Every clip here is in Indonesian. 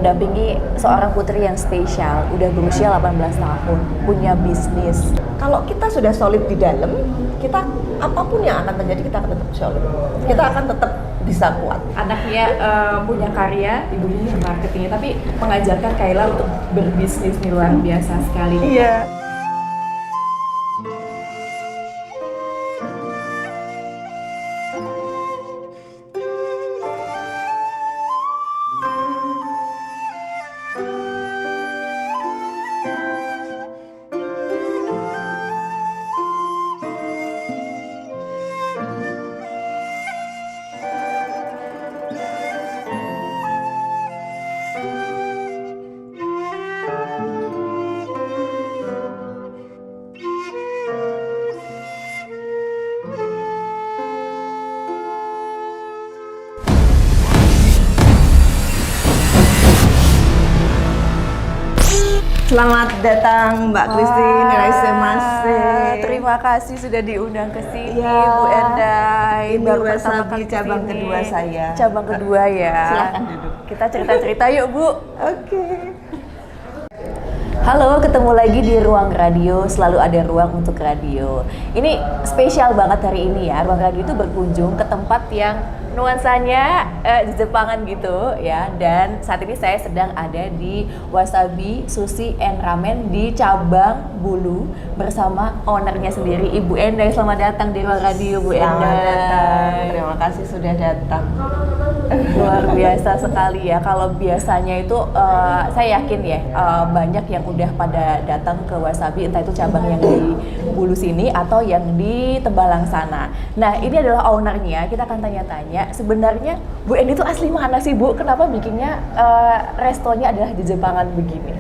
mendampingi seorang putri yang spesial, udah berusia 18 tahun, punya bisnis. Kalau kita sudah solid di dalam, kita apapun yang akan terjadi kita akan tetap solid. Kita akan tetap bisa kuat. Anaknya punya karya, ibunya marketingnya, tapi mengajarkan Kayla untuk berbisnis nih, luar biasa sekali. Iya. Selamat datang Mbak Christine, terima kasih sudah diundang ke sini, ya, Bu Endai. Ini baru pertama kali cabang kedua saya. Cabang kedua ya. Silakan duduk. Kita cerita-cerita yuk, Bu. Oke. Halo, ketemu lagi di Ruang Radio, selalu ada ruang untuk radio. Ini spesial banget hari ini ya, Ruang Radio itu berkunjung ke tempat yang nuansanya Jepangan gitu ya. Dan saat ini saya sedang ada di Wasabi Sushi and Ramen di cabang Bulu bersama ownernya sendiri, Ibu Endai. Selamat datang di Ruang Radio, Bu Endai. Selamat datang, terima kasih sudah datang. Luar biasa sekali ya. Kalau biasanya itu saya yakin ya banyak yang udah pada datang ke Wasabi, entah itu cabang yang di Bulu sini atau yang di Tembalang sana. Nah, ini adalah ownernya. Kita akan tanya-tanya sebenarnya Bu Endai itu asli mana sih, Bu? Kenapa bikinnya restonya adalah di Jepangan begini?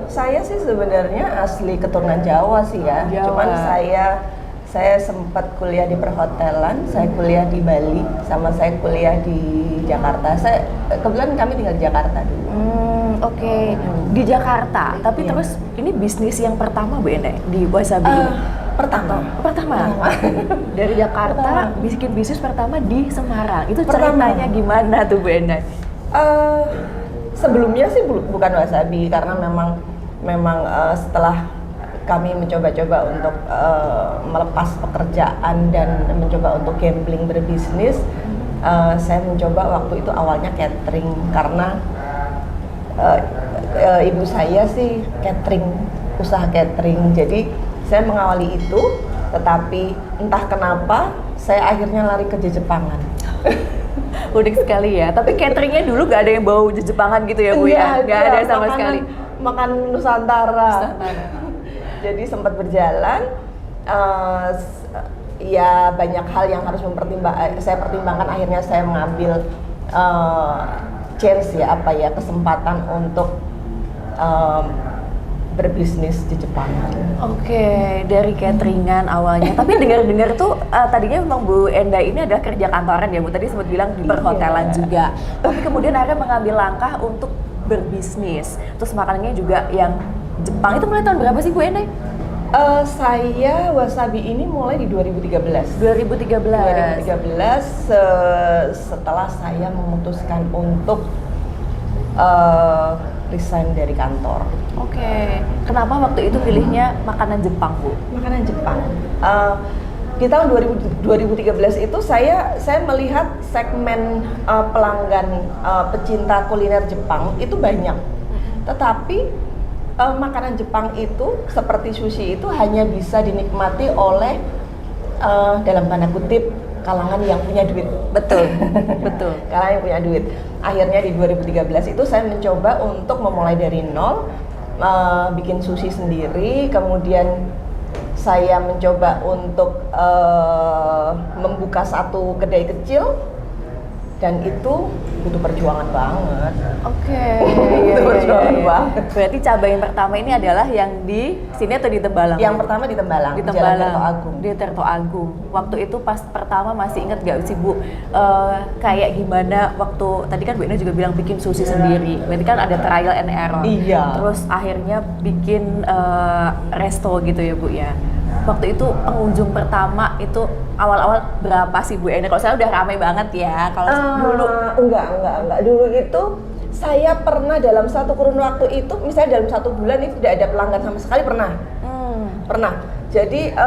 Saya sih sebenarnya asli keturunan Jawa sih ya. Jawa. Cuman saya sempat kuliah di perhotelan, saya kuliah di Bali, sama saya kuliah di Jakarta. Kebetulan kami tinggal di Jakarta dulu. Oke. Di Jakarta. Tapi Iya. terus ini bisnis yang pertama Bu Endai di Wasabi ini? Pertama. Dari Jakarta bikin bisnis pertama di Semarang. Itu Pertama. ceritanya gimana tuh, Bu Endai? Sebelumnya sih bukan Wasabi, karena memang setelah kami mencoba-coba untuk melepas pekerjaan dan mencoba untuk gambling berbisnis, saya mencoba waktu itu awalnya catering karena ibu saya sih usaha catering. Jadi saya mengawali itu, tetapi entah kenapa saya akhirnya lari ke Jepangan. Unik sekali ya. Tapi cateringnya dulu gak ada yang bau Jepangan gitu ya, Bu ya? Gak ada sama sekali. Makan Nusantara. Jadi sempat berjalan, ya banyak hal yang harus saya pertimbangkan. Akhirnya saya mengambil chance kesempatan untuk berbisnis di Jepang. Oke, dari cateringan awalnya. Tapi dengar-dengar tuh tadinya memang Bu Endai ini adalah kerja kantoran ya, Bu. Tadi sempat bilang di perhotelan juga. Tapi kemudian akhirnya mengambil langkah untuk berbisnis. Terus makanannya juga yang Jepang. Itu mulai tahun berapa sih, Bu Endai? Saya Wasabi ini mulai di 2013. 2013 setelah saya memutuskan untuk resign dari kantor. Oke. Kenapa waktu itu pilihnya makanan Jepang, Bu? Makanan Jepang. Di tahun 2013 itu saya melihat segmen pelanggan pecinta kuliner Jepang itu banyak. Tetapi makanan Jepang itu seperti sushi itu hanya bisa dinikmati oleh dalam tanda kutip kalangan yang punya duit. Betul. Betul. Kalangan yang punya duit. Akhirnya di 2013 itu saya mencoba untuk memulai dari nol, bikin sushi sendiri. Kemudian saya mencoba untuk membuka satu kedai kecil, dan itu butuh perjuangan banget. Oke. Perjuangan banget. Berarti cabang yang pertama ini adalah yang di sini atau di Tembalang? Yang pertama di Tembalang, di Jalan Tirto Agung. Di Tirto Agung. Waktu itu pas pertama masih ingat gak sih, Bu? Kayak gimana waktu tadi kan Bu Ina juga bilang bikin sushi sendiri. Berarti kan ada trial and error. Iya. Terus akhirnya bikin resto gitu ya, Bu ya. Waktu itu pengunjung pertama itu awal-awal berapa sih, Bu Ena? Kalau saya udah ramai banget ya. Kalau dulu enggak. Dulu itu Saya pernah dalam satu kurun waktu itu, misalnya dalam 1 bulan itu tidak ada pelanggan sama sekali, pernah. Jadi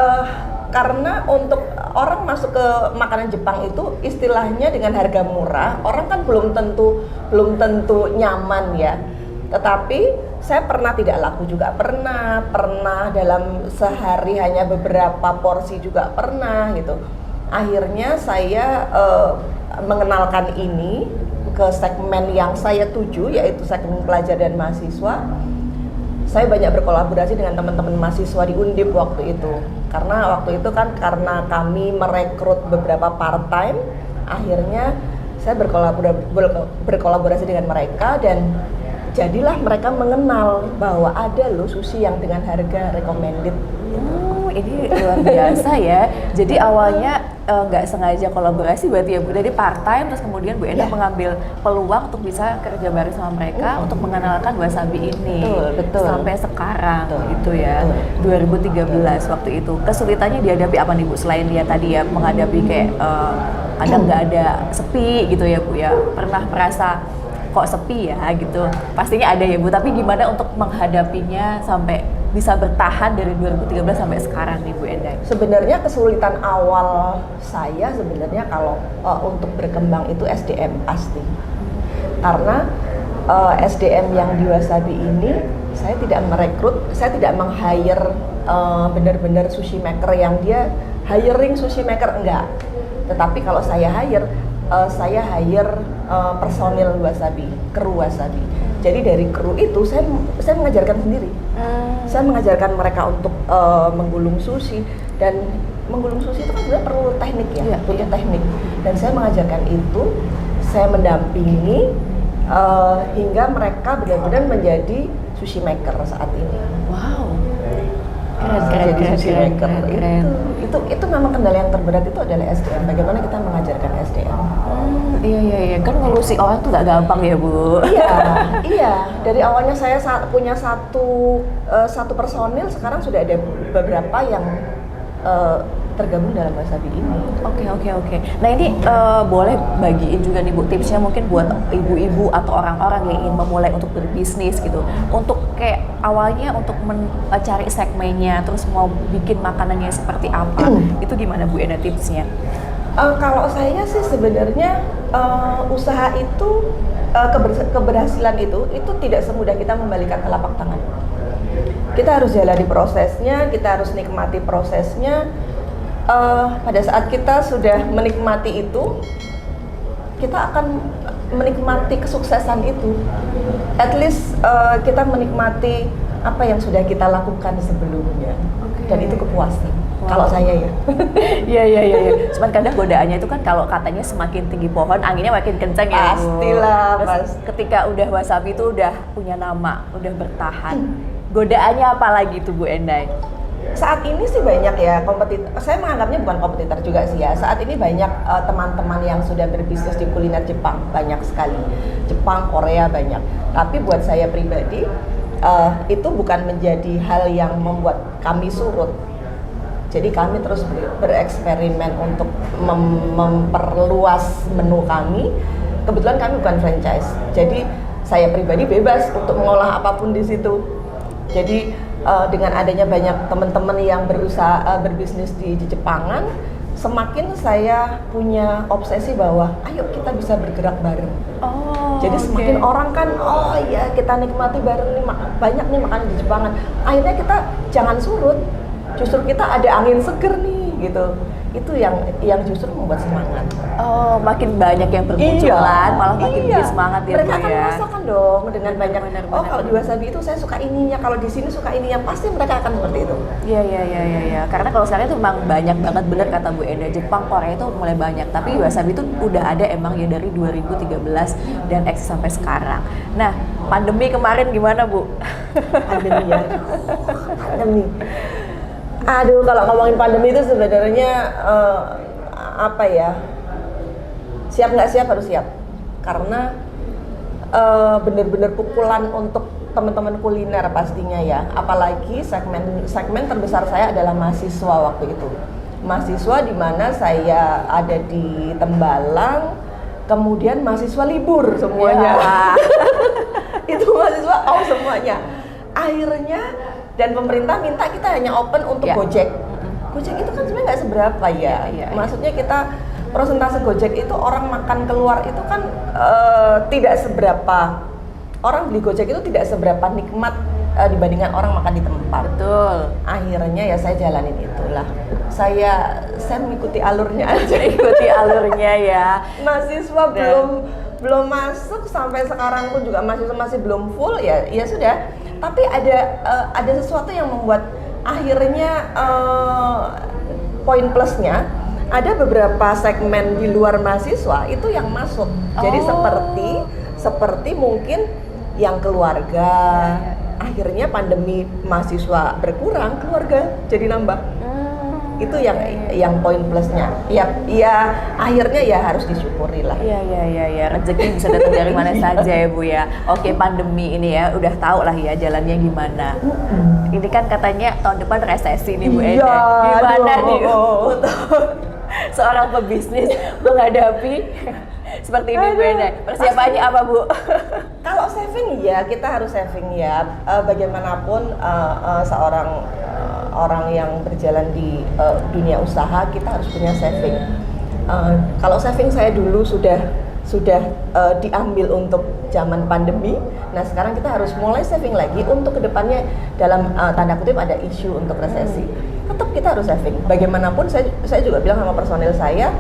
karena untuk orang masuk ke makanan Jepang itu istilahnya dengan harga murah, orang kan belum tentu nyaman ya. Tetapi saya pernah tidak laku juga, pernah dalam sehari hanya beberapa porsi juga pernah gitu. Akhirnya saya mengenalkan ini ke segmen yang saya tuju, yaitu segmen pelajar dan mahasiswa. Saya banyak berkolaborasi dengan teman-teman mahasiswa di Undip waktu itu. Karena waktu itu kan karena kami merekrut beberapa part-time, akhirnya saya berkolaborasi dengan mereka dan jadilah mereka mengenal bahwa ada loh sushi yang dengan harga recommended. Ini luar biasa ya. Jadi awalnya nggak sengaja kolaborasi berarti ya Bu, dari part time terus kemudian Bu Enda mengambil peluang untuk bisa kerja bareng sama mereka untuk mengenalkan wasabi ini. Betul. Sampai sekarang gitu ya. 2013 waktu itu. Kesulitannya dihadapi apa nih Bu, selain dia tadi ya menghadapi kayak kadang nggak ada sepi gitu ya Bu ya. Pernah merasa kok sepi ya gitu. Pastinya ada ya Bu, tapi gimana untuk menghadapinya sampai bisa bertahan dari 2013 sampai sekarang nih Bu Enda? Sebenarnya kesulitan awal saya sebenarnya kalau untuk berkembang itu SDM pasti. Karena SDM yang di Wasabi ini saya tidak merekrut, saya tidak meng-hire benar-benar sushi maker yang dia hiring sushi maker, enggak. Tetapi kalau saya hire personil Wasabi, kru Wasabi. Jadi dari kru itu saya mengajarkan sendiri. Saya mengajarkan mereka untuk menggulung sushi, dan menggulung sushi itu kan sebenarnya perlu teknik ya, butuh teknik. Dan saya mengajarkan itu, saya mendampingi hingga mereka benar-benar menjadi sushi maker saat ini. Wow. Keren. Itu memang kendala yang terberat itu adalah SDM. Bagaimana kita mengajarkan SDM? Iya. Kan ngurusi orang tuh gak gampang ya Bu. Iya. Dari awalnya saya punya satu personil, sekarang sudah ada beberapa yang tergabung dalam Wasabi ini. Oke. Nah ini boleh bagiin juga nih Bu tipsnya mungkin buat ibu-ibu atau orang-orang yang ingin memulai untuk berbisnis gitu. Untuk kayak awalnya untuk mencari segmennya, terus mau bikin makanannya seperti apa, itu gimana Bu Enda tipsnya? Kalau saya sih sebenarnya usaha itu keberhasilan itu tidak semudah kita membalikan telapak tangan. Kita harus jalani prosesnya, kita harus nikmati prosesnya. Pada saat kita sudah menikmati itu, kita akan menikmati kesuksesan itu. At least kita menikmati apa yang sudah kita lakukan sebelumnya, dan itu kepuasan. Kalau saya ya. Iya. Cuman kadang godaannya itu kan kalau katanya semakin tinggi pohon, anginnya makin kencang ya Bu. Pastilah. Ketika udah Wasabi itu udah punya nama, udah bertahan. Godaannya apa lagi tuh Bu Endai? Saat ini sih banyak ya kompetitor. Saya menganggapnya bukan kompetitor juga sih ya. Saat ini banyak teman-teman yang sudah berbisnis di kuliner Jepang, banyak sekali. Jepang, Korea banyak. Tapi buat saya pribadi itu bukan menjadi hal yang membuat kami surut. Jadi kami terus bereksperimen untuk memperluas menu kami. Kebetulan kami bukan franchise. Jadi saya pribadi bebas untuk mengolah apapun di situ. Jadi dengan adanya banyak teman-teman yang berusaha berbisnis di Jepangan, semakin saya punya obsesi bahwa ayo kita bisa bergerak bareng. Jadi semakin orang kan, oh iya kita nikmati bareng nih, banyak nih makanan di Jepangan. Akhirnya kita jangan surut, justru kita ada angin seger nih gitu. Itu yang justru membuat semangat. Oh, makin banyak yang bermunculan, malah makin bikin semangat ya. Mereka akan merasakan dong dengan banyak. Benar, kalau di Wasabi itu saya suka ininya, kalau di sini suka ininya, pasti mereka akan seperti itu. Iya. Karena kalau sekarang itu memang banyak banget, bener kata Bu Enda. Jepang, Korea itu mulai banyak, tapi Wasabi itu udah ada emang ya dari 2013 dan eksis sampai sekarang. Nah, pandemi kemarin gimana Bu? Pandemi ya. Pandemi. Aduh, kalau ngomongin pandemi itu sebenarnya apa ya? Siap nggak siap harus siap, karena benar-benar pukulan untuk teman-teman kuliner pastinya ya. Apalagi segmen terbesar saya adalah mahasiswa waktu itu. Mahasiswa di mana saya ada di Tembalang, kemudian mahasiswa libur semuanya. semuanya. Akhirnya dan pemerintah minta kita hanya open untuk Gojek. Gojek itu kan sebenarnya nggak seberapa ya. Maksudnya kita persentase Gojek itu orang makan keluar itu kan tidak seberapa. Orang beli Gojek itu tidak seberapa nikmat dibandingkan orang makan di tempat. Betul. Akhirnya ya saya jalanin itulah. Saya mengikuti alurnya aja. Ikuti alurnya ya. Mahasiswa belum masuk sampai sekarang pun juga mahasiswa masih belum full ya sudah. Tapi ada sesuatu yang membuat akhirnya poin plusnya ada beberapa segmen di luar mahasiswa itu yang masuk. Jadi seperti mungkin yang keluarga. Akhirnya pandemi mahasiswa berkurang, keluarga jadi nambah. Itu yang poin plusnya. Ya akhirnya ya harus disyukuri lah. Iya, rezeki bisa datang dari mana saja ya Bu ya. Oke, pandemi ini ya udah tahu lah ya jalannya gimana. Ini kan katanya tahun depan resesi nih Bu Enda. Gimana nih untuk seorang pebisnis menghadapi seperti ini Bu Enda? Persiapannya apa Bu? Kalau saving ya kita harus saving ya. Bagaimanapun seorang orang yang berjalan di dunia usaha kita harus punya saving. Kalau saving saya dulu sudah diambil untuk zaman pandemi. Nah sekarang kita harus mulai saving lagi untuk kedepannya dalam tanda kutip ada isu untuk resesi. Tetap kita harus saving. Bagaimanapun saya juga bilang sama personil saya.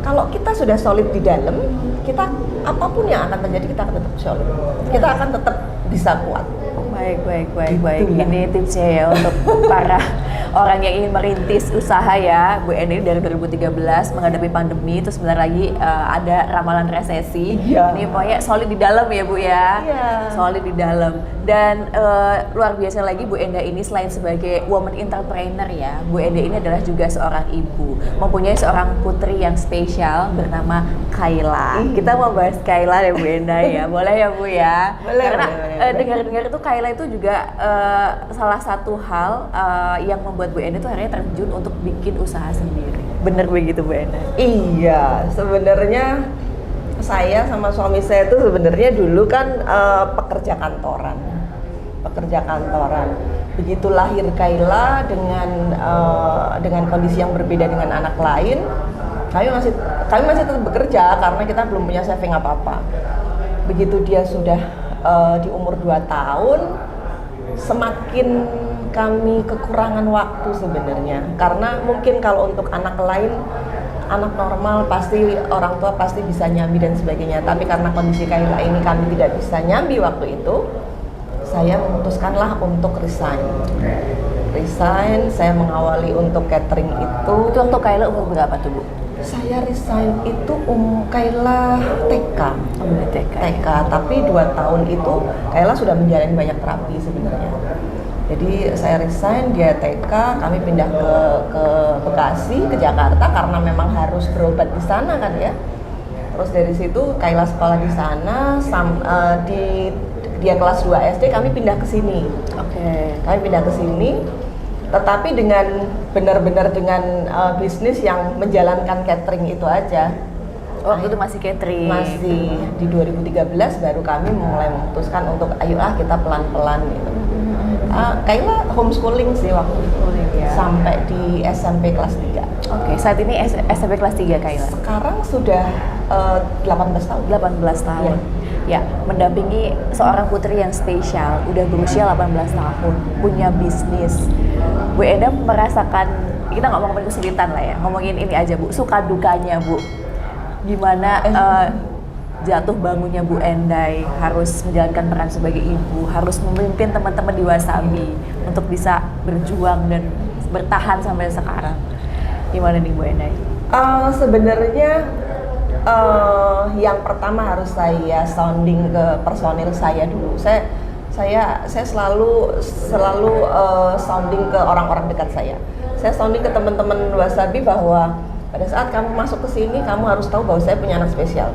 Kalau kita sudah solid di dalam, kita apapun yang akan terjadi kita akan tetap solid. Kita akan tetap bisa kuat. Baik. Ini tipsnya ya untuk para orang yang ingin merintis usaha ya. Bu Enda dari 2013 menghadapi pandemi, terus sebentar lagi ada ramalan resesi. Ini pokoknya solid di dalam ya Bu ya. Solid di dalam. Dan luar biasa lagi Bu Enda ini selain sebagai woman entrepreneur ya, Bu Enda ini adalah juga seorang ibu, mempunyai seorang putri yang spesial bernama Kayla. Kita mau bahas Kayla ya Bu Enda ya, boleh ya Bu ya? Boleh. Karena dengar-dengar itu Kayla itu juga salah satu hal yang membuat Bu Enda itu akhirnya terjun untuk bikin usaha sendiri. Bener begitu Bu Enda? Iya, sebenarnya saya sama suami saya itu sebenarnya dulu kan pekerja kantoran. Begitu lahir Kayla dengan kondisi yang berbeda dengan anak lain, kami masih tetap bekerja karena kita belum punya saving apa-apa. Begitu dia sudah di umur 2 tahun, semakin kami kekurangan waktu sebenarnya. Karena mungkin kalau untuk anak lain, anak normal pasti orang tua pasti bisa nyambi dan sebagainya. Tapi karena kondisi Kayla ini kami tidak bisa nyambi waktu itu, saya memutuskanlah untuk resign. Saya mengawali untuk catering itu. Itu waktu Kayla umur berapa tuh Bu? Saya resign itu Kayla TK. TK, tapi 2 tahun itu Kayla sudah menjalani banyak terapi sebenarnya. Jadi saya resign, dia TK, kami pindah ke Bekasi, ke Jakarta karena memang harus berobat di sana kan ya. Terus dari situ Kayla sekolah di sana, dia kelas 2 SD, kami pindah ke sini. Kami pindah ke sini, tetapi dengan benar-benar dengan bisnis yang menjalankan catering itu aja. Waktu itu masih catering? Masih. Di 2013 baru kami mulai memutuskan untuk ayolah kita pelan-pelan gitu. Kayla homeschooling sih waktu itu ya. Sampai di SMP kelas 3. Saat ini SMP kelas 3 Kayla? Sekarang sudah 18 tahun. 18 tahun. Ya, mendampingi seorang putri yang spesial, udah berusia 18 tahun, punya bisnis. Bu Enda merasakan, kita nggak mau ngomongin kesulitan lah ya, ngomongin ini aja Bu, suka dukanya Bu. Gimana jatuh bangunnya Bu Endai, harus menjalankan peran sebagai ibu, harus memimpin teman-teman di Wasabi untuk bisa berjuang dan bertahan sampai sekarang. Gimana nih Bu Endai? Sebenarnya yang pertama harus saya sounding ke personil saya dulu. Saya selalu sounding ke orang-orang dekat saya. Saya sounding ke teman-teman Wasabi bahwa pada saat kamu masuk ke sini, kamu harus tahu bahwa saya punya anak spesial.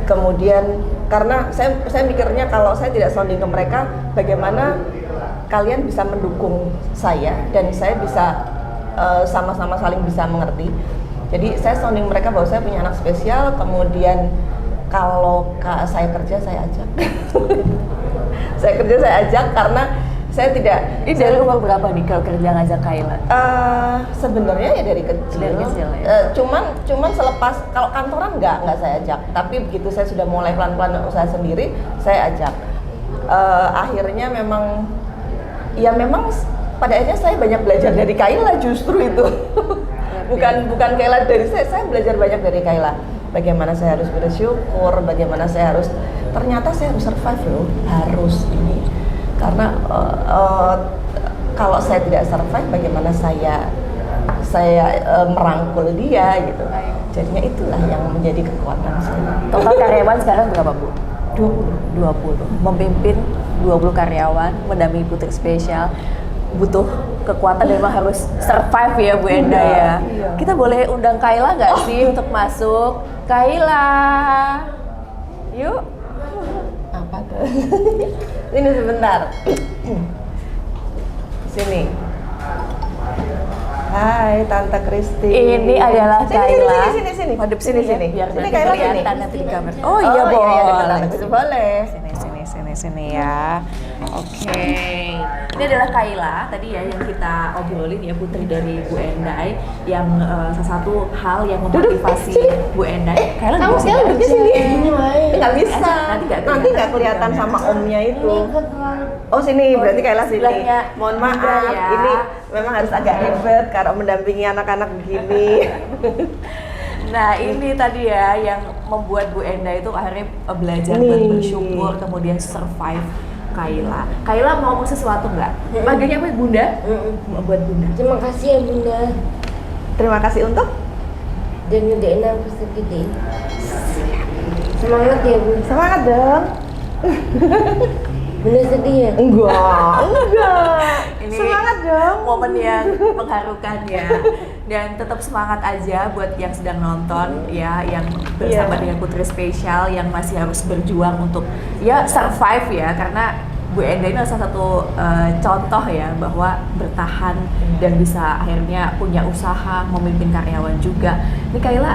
Kemudian karena saya mikirnya kalau saya tidak sounding ke mereka, bagaimana kalian bisa mendukung saya dan saya bisa sama-sama saling bisa mengerti. Jadi saya sounding mereka bahwa saya punya anak spesial, kemudian Kalau saya kerja saya ajak. Saya kerja saya ajak karena saya tidak. Ini dari umur berapa nih kalau kerja ngajak Kayla? Sebenarnya ya dari kecil. Dari kecil ya. Cuman selepas kalau kantoran nggak saya ajak. Tapi begitu saya sudah mulai pelan-pelan usaha sendiri, saya ajak. Akhirnya memang pada akhirnya saya banyak belajar dari Kayla justru itu. bukan Kayla dari saya belajar banyak dari Kayla. Bagaimana saya harus bersyukur, bagaimana ternyata saya harus survive loh, harus ini. Karena kalau saya tidak survive, bagaimana saya merangkul dia gitu. Jadinya itulah yang menjadi kekuatan saya. Total karyawan sekarang berapa, Bu? 20. Memimpin 20 karyawan, mendampingi Putri Spesial, butuh kekuatan dan memang harus survive ya Bu Enda ya. Iya. Kita boleh undang Kayla nggak sih untuk masuk? Kayla, yuk. Apa tuh? Ini sebentar. Sini. Hai Tante Kristi. Ini adalah Kayla. Sini. Hadap sini biar Sini nanti Kayla sini. kelihatan nanti di kamera. Oh iya iya, boleh. boleh. Sini ya. Oke. Ini adalah Kayla tadi ya yang kita obrolin ya, putri dari Bu Endai yang salah satu hal yang memotivasi Bu Endai. Kayla Kamu duduk di sini. Nggak Eh, bisa. Nanti nggak kelihatan sama omnya itu. Oh sini, berarti Kayla sini. Sebelahnya Mohon Bunda maaf, ya. ini memang harus agak ribet kalau mendampingi anak-anak begini. Nah ini tadi ya yang membuat Bu Enda itu akhirnya belajar buat bersyukur, kemudian survive Kayla. Kayla mau ngomong sesuatu nggak? Panggilnya apa Bunda? Buat Bunda. Terima kasih ya Bunda, Terima kasih untuk dan ngedein aku segede. Semangat ya Bunda. semangat dong. Bunda sedih ya? Enggak. Ini Semangat dong. momen yang mengharukan ya. Dan tetap semangat aja buat yang sedang nonton ya, yang bersama dengan Putri Spesial yang masih harus berjuang untuk ya survive ya, karena Bu Enda ini salah satu contoh ya bahwa bertahan dan bisa akhirnya punya usaha, memimpin karyawan juga. Ini Kayla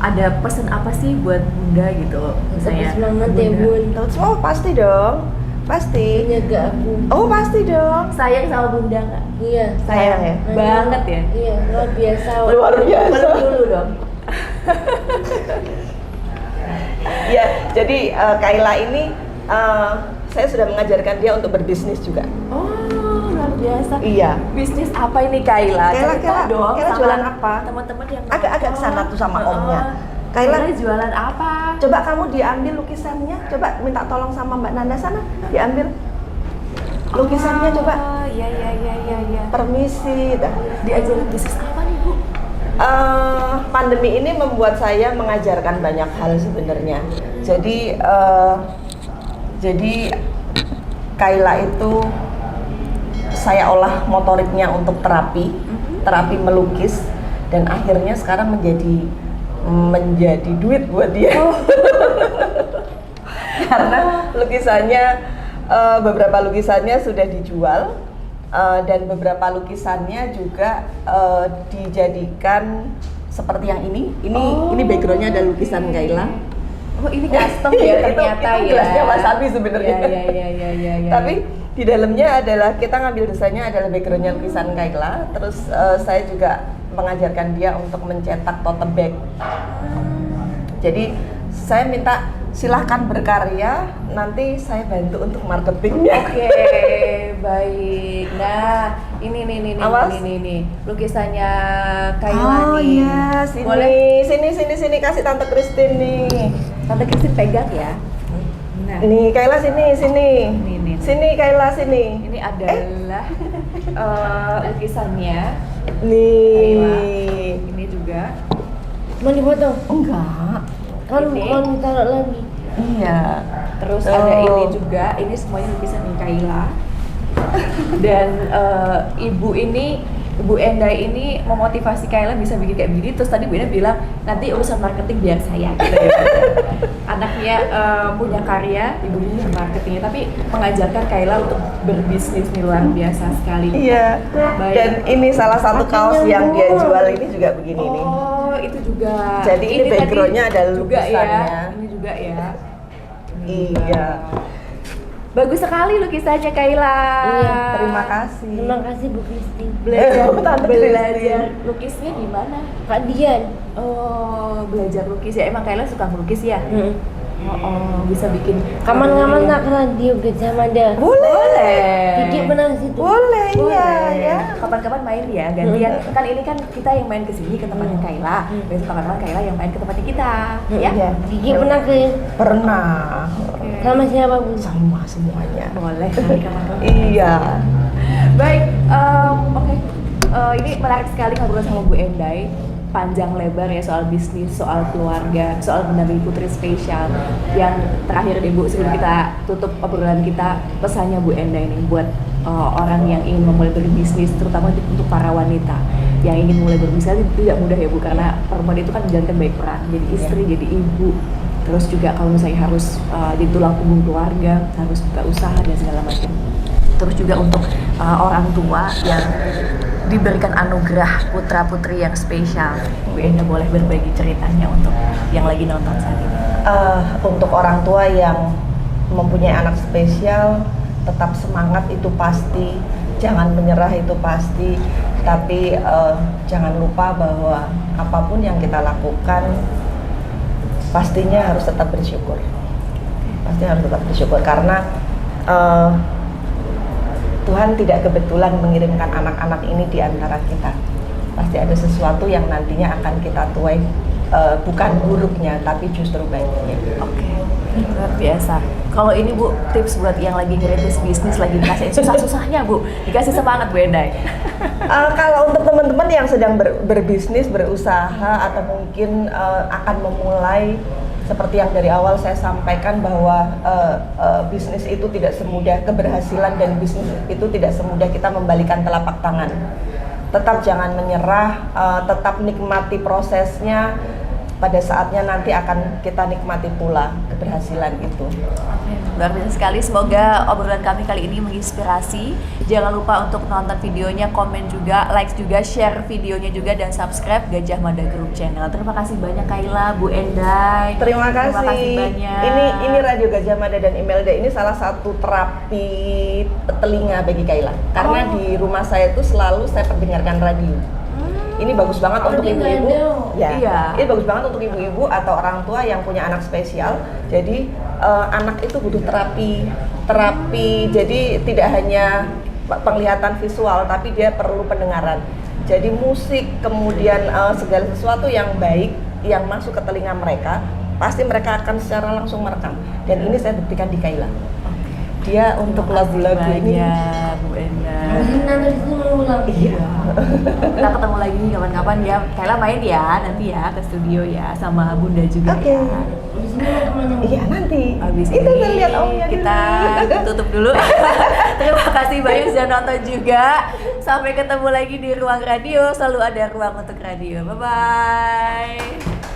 ada pesan apa sih buat Bunda gitu? Tetap semangat ya Bun. Oh pasti dong. Pasti. Jaga aku. Oh pasti dong. Sayang sama Bunda nggak? Iya. Sayang ya. Banget ya? Iya, luar biasa. Luar biasa. Peluk dulu dong. Ya, jadi Kayla ini saya sudah mengajarkan dia untuk berbisnis juga. Oh, luar biasa. Iya. Bisnis apa ini Kayla? Cerita dong. Kayla sama jualan apa? Teman-teman yang Agak kesana tuh sama omnya. Kayla Kayla, jualan apa? coba kamu diambil lukisannya. Coba minta tolong sama Mbak Nanda sana. Diambil lukisannya coba. Oh, iya. Permisi. Dah. Diajarin bisnis apa nih Bu? Pandemi ini membuat saya mengajarkan banyak hal sebenarnya. Jadi Kayla itu saya olah motoriknya untuk terapi melukis, dan akhirnya sekarang menjadi duit buat dia. Karena lukisannya beberapa lukisannya sudah dijual, dan beberapa lukisannya juga dijadikan seperti yang ini. Ini backgroundnya ada lukisan Kayla. Oh, ini custom ya ternyata itu ya. gelasnya wasabi sebenarnya. Iya. Tapi di dalamnya adalah kita ngambil desainnya adalah backgroundnya lukisan Kayla. Terus saya juga mengajarkan dia untuk mencetak tote bag. Jadi saya minta silahkan berkarya, nanti saya bantu untuk marketingnya. Oke, baik. Nah, ini nih lukisannya Kayla nih. Iya, sini. Boleh? Sini kasih Tante Christine nih. Tante Christine pegang ya. Nah, Nih Kayla sini. Nih. Sini Kayla sini. Ini adalah lukisannya. Nih. Ini juga. Mau dipotong? Enggak. Kan Ini. mau ditaruh lagi. Iya. Terus Tuh. ada ini juga. Ini semuanya lukisan Kayla. Dan Ibu Endai ini memotivasi Kayla bisa bikin kayak begini. Terus tadi Bu Enda bilang nanti urusan marketing biar saya gitu ya. Anaknya punya karya, ibunya urusan marketingnya, tapi mengajarkan Kayla untuk berbisnis nih, luar biasa sekali. Iya. Baik. Dan ini salah satu kaos yang dia jual ini juga begini nih. Oh Oh, itu juga. Jadi ini tadi background-nya ada juga ya. lukisannya. Ini juga ya. Iya. Bagus sekali lukisannya Kayla. Iya, Terima kasih. Terima kasih Bu Kristi. Tante Belajar Kristi. lukisnya di mana? Kak Dian. Oh, belajar lukis ya. Emang Kayla suka melukis ya? Bisa bikin Kapan-kapan nak ke radio Gajah Mada. Boleh. Kiki pernah ke situ. Boleh, iya ya. Kapan-kapan main ya, gantian. Kan ini kan kita yang main ke sini ke tempatnya Kayla. Besok kapan-kapan Kayla yang main ke tempatnya kita. Ya? Iya. Kiki pernah ke Pernah. sama siapa Bu? Sama semuanya. Boleh nanti kapan-kapan. Iya. Baik, oke. Ini menarik sekali ngobrol sama Bu Endai. Panjang lebar ya soal bisnis, soal keluarga, soal mendampingi putri spesial. Yang terakhir deh Bu, sebelum kita tutup obrolan kita, pesannya Bu Endai nih buat orang yang ingin memulai berbisnis, terutama untuk para wanita yang ingin mulai berbisnis. Tidak mudah ya Bu, karena perempuan itu kan menjalankan banyak peran, jadi istri, jadi ibu. Terus juga kalau misalnya harus jadi tulang punggung keluarga, harus buka usaha dan segala macam. Terus juga untuk orang tua yang diberikan anugerah putra-putri yang spesial. Bu Enda boleh berbagi ceritanya untuk yang lagi nonton saat ini. Untuk orang tua yang mempunyai anak spesial, tetap semangat itu pasti, jangan menyerah itu pasti, tapi jangan lupa bahwa apapun yang kita lakukan pastinya harus tetap bersyukur. Pasti harus tetap bersyukur karena Tuhan tidak kebetulan mengirimkan anak-anak ini di antara kita. Pasti ada sesuatu yang nantinya akan kita tuai, bukan buruknya, tapi justru baiknya. Oke, luar biasa. Kalau ini Bu, tips buat yang lagi ngerintis bisnis, lagi dikasih susah-susahnya Bu, dikasih semangat Bu Endai. Kalau untuk teman-teman yang sedang berbisnis, berusaha, atau mungkin akan memulai, seperti yang dari awal saya sampaikan bahwa bisnis itu tidak semudah, keberhasilan dan bisnis itu tidak semudah kita membalikan telapak tangan. Tetap jangan menyerah, tetap nikmati prosesnya. Pada saatnya nanti akan kita nikmati pula keberhasilan itu. Luar biasa sekali, semoga obrolan kami kali ini menginspirasi. Jangan lupa untuk nonton videonya, komen juga, like juga, share videonya juga, dan subscribe Gajah Mada Group Channel. Terima kasih banyak Kayla, Bu Endai. Terima kasih. Terima kasih banyak. Ini Radio Gajah Mada dan Imelda ini salah satu terapi telinga bagi Kayla. Karena di rumah saya itu selalu saya perdengarkan radio. Ini bagus banget untuk ibu-ibu. Ya, Iya. Ini bagus banget untuk ibu-ibu atau orang tua yang punya anak spesial. Jadi anak itu butuh terapi. Jadi tidak hanya penglihatan visual, tapi dia perlu pendengaran. Jadi musik, kemudian segala sesuatu yang baik yang masuk ke telinga mereka, pasti mereka akan secara langsung merekam. Dan ini saya buktikan di Kayla. Dia untuk lagu-lagu ini. Bu Enda. Nanti itu mengulang. Iya. Kita ketemu lagi kapan-kapan ya. Kayla main ya nanti ya ke studio ya sama Bunda juga Oke. ya. Di sini ada temannya. Iya nanti. Habis itu ini saya lihat omnya kita tutup dulu. Terima kasih banyak sudah nonton juga. Sampai ketemu lagi di Ruang Radio. Selalu ada ruang untuk radio. Bye bye.